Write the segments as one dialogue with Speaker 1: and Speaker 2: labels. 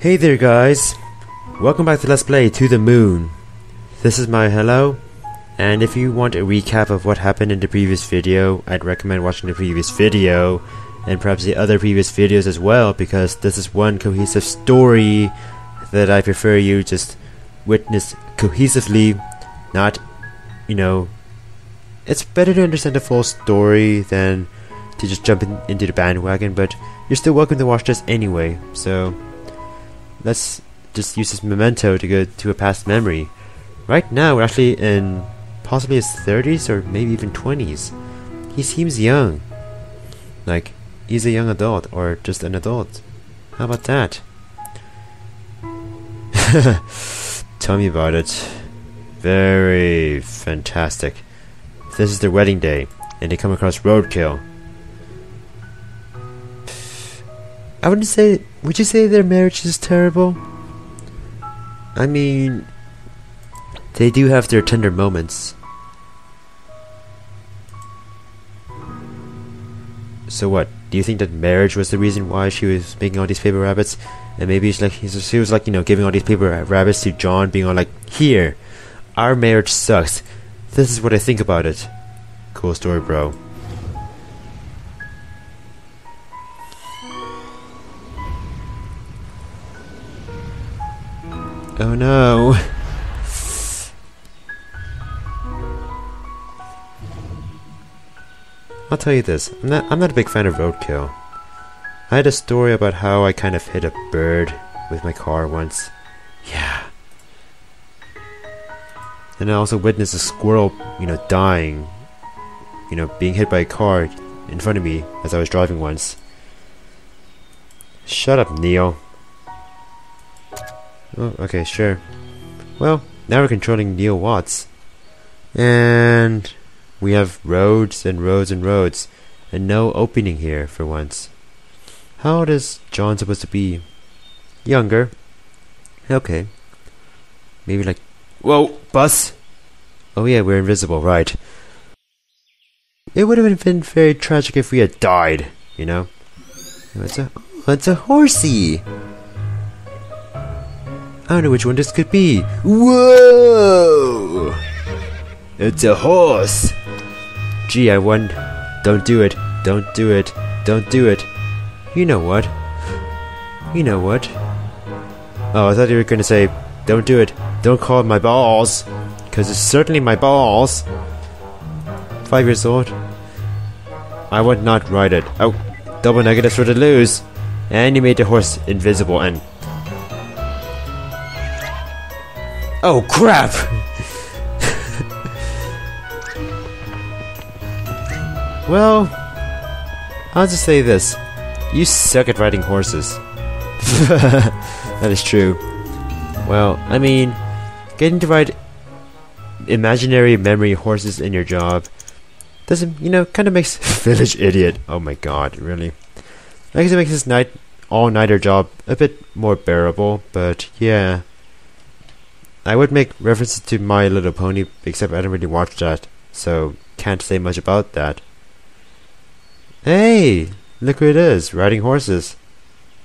Speaker 1: Hey there guys, welcome back to Let's Play To The Moon. This is my hello, and if you want a recap of what happened in the previous video, I'd recommend watching the previous video, and perhaps the other previous videos as well, because this is one cohesive story that I prefer you just witness cohesively, not, it's better to understand the full story than to just jump into the bandwagon, but you're still welcome to watch this anyway, so let's just use this memento to go to a past memory. Right now we're actually in possibly his 30s or maybe even 20s. He seems young. Like, he's a young adult or just an adult. How about that? Tell me about it. Very fantastic. This is their wedding day and they come across roadkill. I wouldn't say... Would you say their marriage is terrible? I mean... They do have their tender moments. So what? Do you think that marriage was the reason why she was making all these paper rabbits? And maybe she was like, giving all these paper rabbits to John, being all like, here, our marriage sucks. This is what I think about it. Cool story, bro. Oh no. I'll tell you this, I'm not a big fan of roadkill. I had a story about how I kind of hit a bird with my car once. Yeah. And I also witnessed a squirrel, dying. Being hit by a car in front of me as I was driving once. Shut up, Neo. Oh, okay, sure. Well, now we're controlling Neo Watts. And we have roads and roads and roads. And no opening here for once. How old is John supposed to be? Younger. Okay. Maybe like... Whoa, bus! Oh yeah, we're invisible, right. It would have been very tragic if we had died, It's a horsey! I don't know which one this could be. Whoa! It's a horse! Gee, I won. Don't do it. Don't do it. Don't do it. You know what? You know what? Oh, I thought you were gonna say, don't do it. Don't call it my balls. Because it's certainly my balls. 5 years old. I would not ride it. Oh, double negatives for the lose. And you made the horse invisible and... Oh crap! Well, I'll just say this. You suck at riding horses. That is true. Well, I mean, getting to ride imaginary memory horses in your job doesn't, kind of makes village idiot. Oh my god, really. I guess it makes this all-nighter job a bit more bearable, but yeah. I would make references to My Little Pony, except I don't really watch that, so can't say much about that. Hey! Look who it is, riding horses.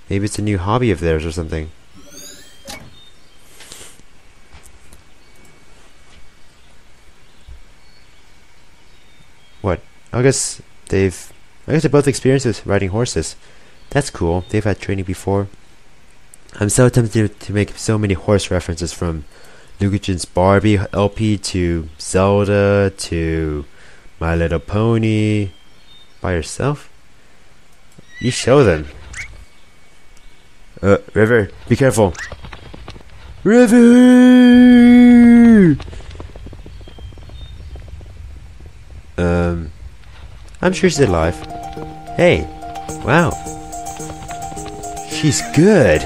Speaker 1: Maybe it's a new hobby of theirs or something. What? I guess they both experienced this riding horses. That's cool, they've had training before. I'm so tempted to make so many horse references from Lucagen's Barbie LP to Zelda to My Little Pony. By yourself? You show them. River, be careful. River! I'm sure she's alive. Hey, wow. She's good.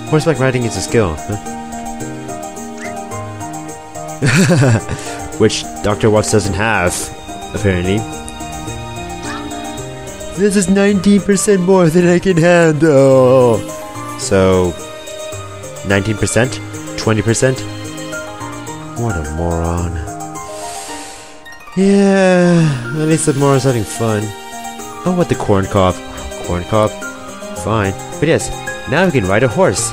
Speaker 1: Horseback riding is a skill, huh? Which Dr. Watts doesn't have, apparently. This is 19% more than I can handle. So, 19%? 20%? What a moron. Yeah, at least the more is having fun. Oh, what the corn cob. Corn cob? Fine. But yes, now we can ride a horse.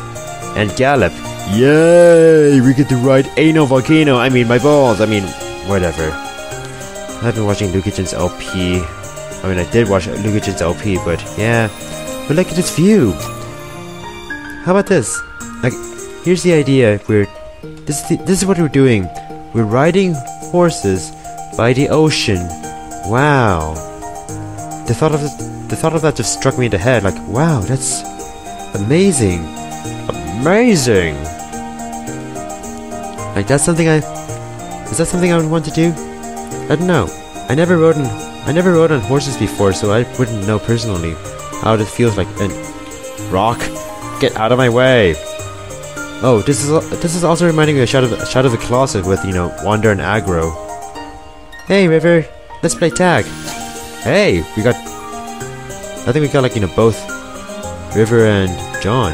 Speaker 1: And gallop. Yay! We get to ride Anal Volcano. I mean, my balls. I mean, whatever. I've been watching Lucas's LP. I mean, I did watch Lucas's LP, but yeah. But look at this view. How about this? Like, here's the idea. This is what we're doing. We're riding horses by the ocean. Wow. The thought of that just struck me in the head. Like, wow, that's amazing. Amazing. Like, is that something I would want to do? I don't know. I never rode on horses before, so I wouldn't know personally how it feels like. And rock, get out of my way. Oh, this is also reminding me of Shadow of the Colossus with, you know, Wander and Aggro. Hey, River, let's play tag. Hey, I think we got, like, you know, both River and John.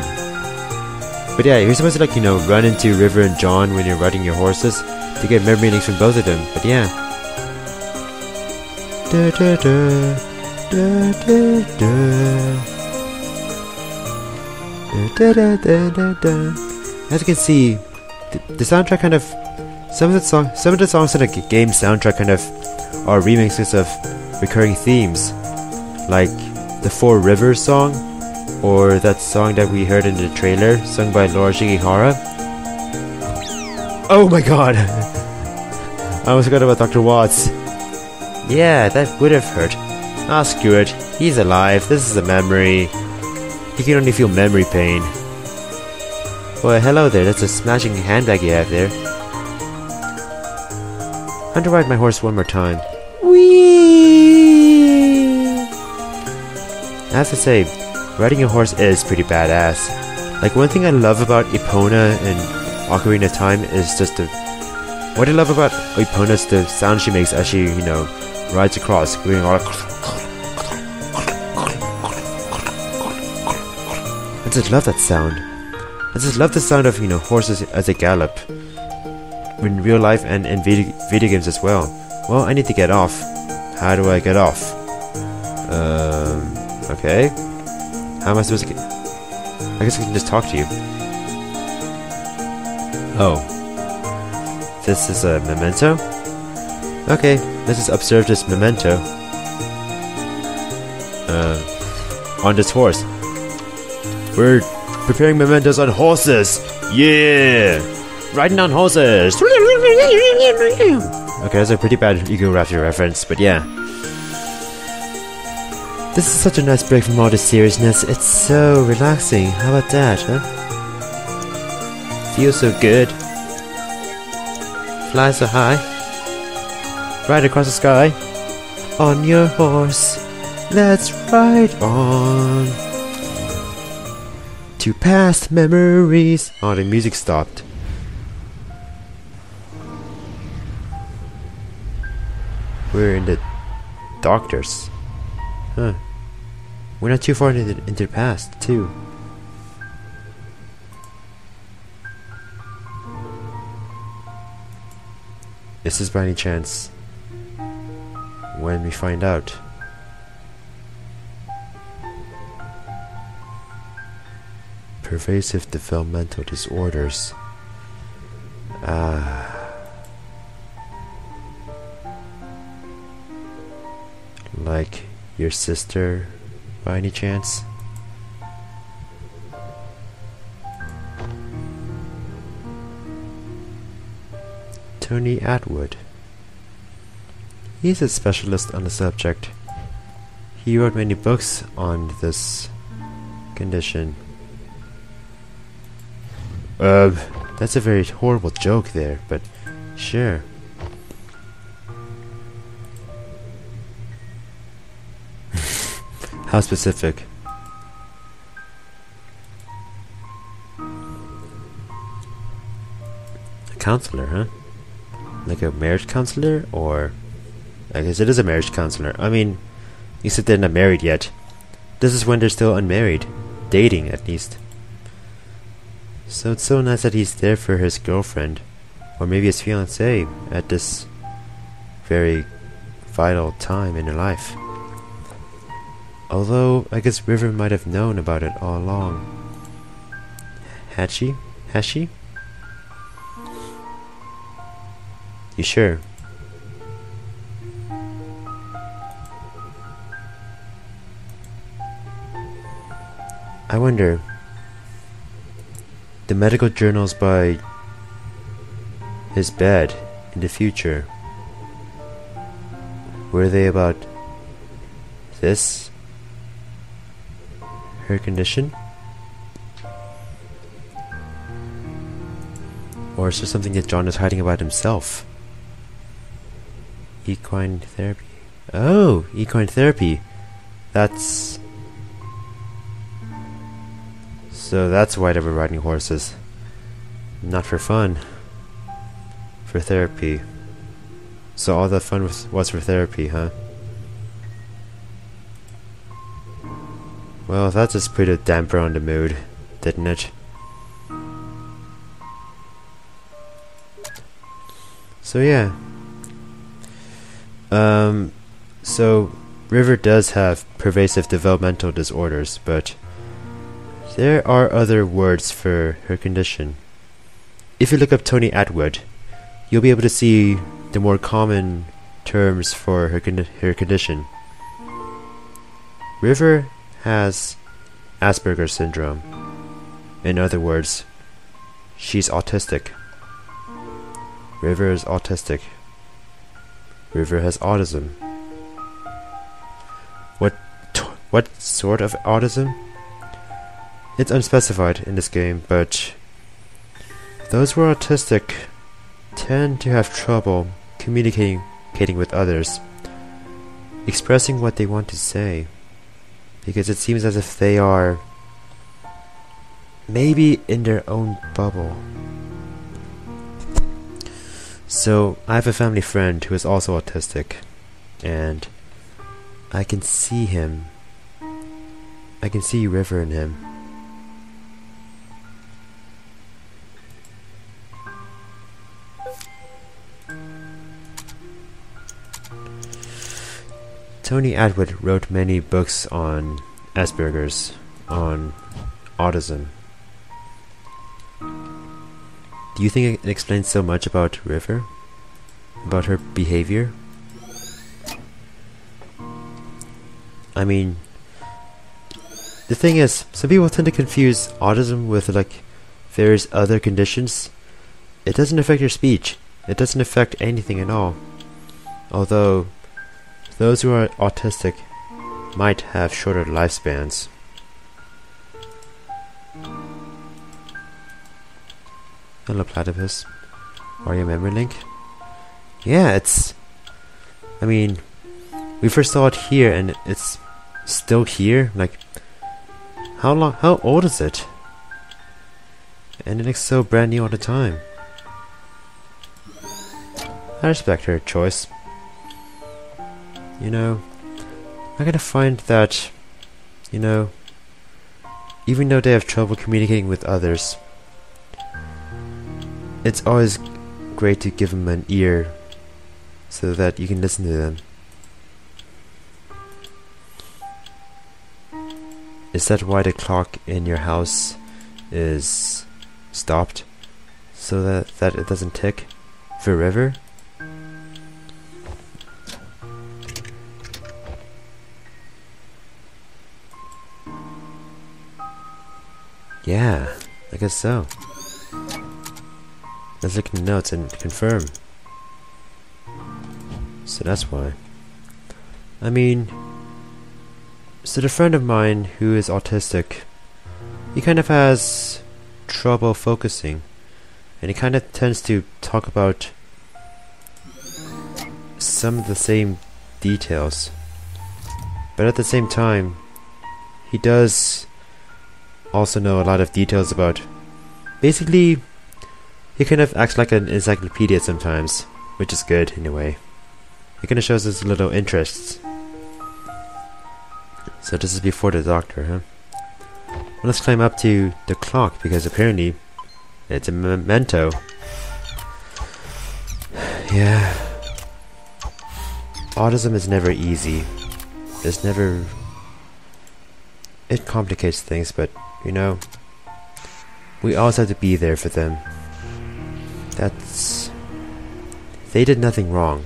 Speaker 1: But yeah, you're supposed to, like, you know, run into River and John when you're riding your horses to get memory links from both of them. But yeah. Da, da, da, da, da, da. Da, da, da, da, da. As you can see, the soundtrack kind of some of the songs in the game soundtrack kind of are remixes of recurring themes, like the Four Rivers song, or that song that we heard in the trailer, sung by Laura Shigihara. Oh my god! I almost forgot about Dr. Watts. Yeah, that would have hurt. Ah, screw it. He's alive. This is a memory. He can only feel memory pain. Well, hello there. That's a smashing handbag you have there. I'm to ride my horse one more time. Whee! I have to say, riding a horse is pretty badass. Like, one thing I love about Epona and Ocarina of Time is just what I love about Epona is the sound she makes as she, you know, rides across, going all. I just love that sound. I just love the sound of, you know, horses as they gallop. In real life and in video games as well. Well, I need to get off. How do I get off? Okay. How am I supposed to get... I guess I can just talk to you. Oh. This is a memento? Okay, let's just observe this memento. On this horse. We're preparing mementos on horses! Yeah! Riding on horses! Okay, that's a pretty bad Ego Raptor reference, but yeah. This is such a nice break from all this seriousness. It's so relaxing. How about that, huh? Feels so good. Fly so high. Ride across the sky. On your horse. Let's ride on. To past memories. Oh, the music stopped. We're in the doctors. Huh. We're not too far into the past, too. Is this by any chance when we find out? Pervasive developmental disorders. Like your sister, by any chance? Tony Atwood. He's a specialist on the subject. He wrote many books on this condition. That's a very horrible joke there, but sure. How specific? A counselor, huh? Like a marriage counselor, or I guess it is a marriage counselor. I mean, you said they're not married yet. This is when they're still unmarried, dating at least. So it's so nice that he's there for his girlfriend, or maybe his fiancée, at this very vital time in her life. Although, I guess River might have known about it all along. Had she? Has she? You sure? I wonder, the medical journals by his bed in the future, were they about this? Her condition? Or is there something that John is hiding about himself? Equine therapy. Oh, equine therapy. That's... So that's why they were riding horses. Not for fun. For therapy. So all that fun was for therapy, huh? Well, that just put a damper on the mood, didn't it? So yeah. So River does have pervasive developmental disorders, but there are other words for her condition. If you look up Tony Attwood, you'll be able to see the more common terms for her condition. River has Asperger's syndrome. In other words, she's autistic. River is autistic. River has autism. What sort of autism? It's unspecified in this game, but those who are autistic tend to have trouble communicating with others, expressing what they want to say, because it seems as if they are maybe in their own bubble. So I have a family friend who is also autistic, and I can see him. I can see River in him. Tony Attwood wrote many books on Asperger's, on autism. Do you think it explains so much about River? About her behavior? I mean, the thing is, some people tend to confuse autism with like various other conditions. It doesn't affect your speech. It doesn't affect anything at all. Although those who are autistic might have shorter lifespans. Hello, Platypus. Are you a memory link? Yeah, it's... I mean, we first saw it here and it's still here. Like, how old is it? And it looks so brand new all the time. I respect her choice. You know, I gotta find that, you know, even though they have trouble communicating with others, it's always great to give them an ear so that you can listen to them. Is that why the clock in your house is stopped? So that it doesn't tick for River? Yeah, I guess so. Let's look in the notes and confirm. So that's why. I mean, so the friend of mine who is autistic, he kind of has trouble focusing, and he kind of tends to talk about some of the same details, but at the same time, he does also know a lot of details about... Basically, he kind of acts like an encyclopedia sometimes, which is good in a way. He kind of shows his little interests. So this is before the doctor, huh? Well, let's climb up to the clock, because apparently it's a memento. Yeah. autism is never easy. It's never... It complicates things, but, you know, we always have to be there for them. That's... They did nothing wrong,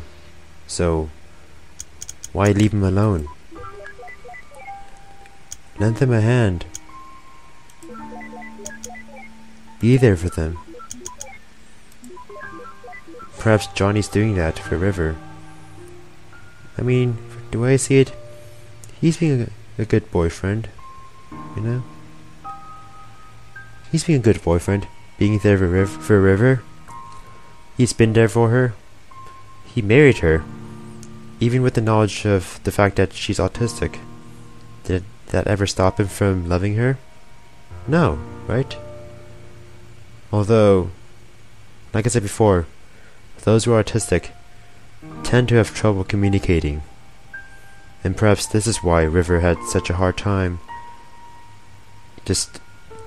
Speaker 1: so why leave them alone? Lend them a hand. Be there for them. Perhaps Johnny's doing that for River. I mean, the way I see it, he's being a good boyfriend, you know? He's being a good boyfriend, being there for River. He's been there for her. He married her, even with the knowledge of the fact that she's autistic. Did that ever stop him from loving her? No, right? Although, like I said before, those who are autistic tend to have trouble communicating. And perhaps this is why River had such a hard time just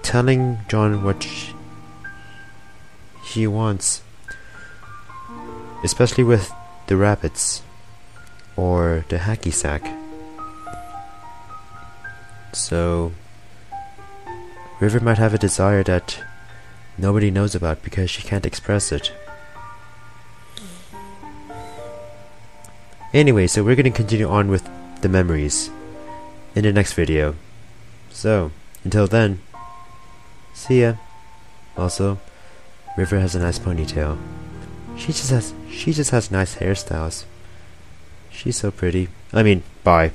Speaker 1: telling John what she wants. Especially with the rabbits or the hacky sack. So River might have a desire that nobody knows about because she can't express it. Anyway, so we're going to continue on with the memories in the next video. So, until then, see ya. Also, River has a nice ponytail. She just has nice hairstyles. She's so pretty. I mean, bye.